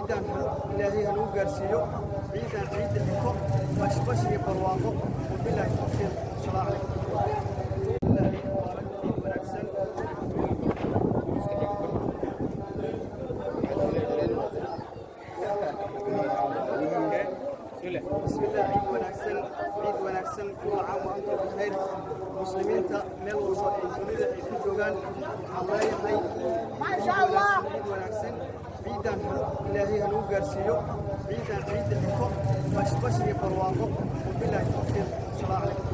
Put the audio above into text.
ciidan ilaahay hanuu gaarsiiyo ciidan ciidda xiko bashbash iyo barwaaqo wabilaahi tawfiiq salaamu بسم الله عيد وناagsan عيد وناagsan كل عام وأنتم بخير muslimiinta meel walba ay dunida ay ku joogaan waxaan leeyahay ما شاء الله عيد وناagsan ciidan ilaahay hanuu gaarsiiyo ciidan ciidda xiko bashbash iyo barwaaqo wabilaahi tawfiiq salaamu calaykum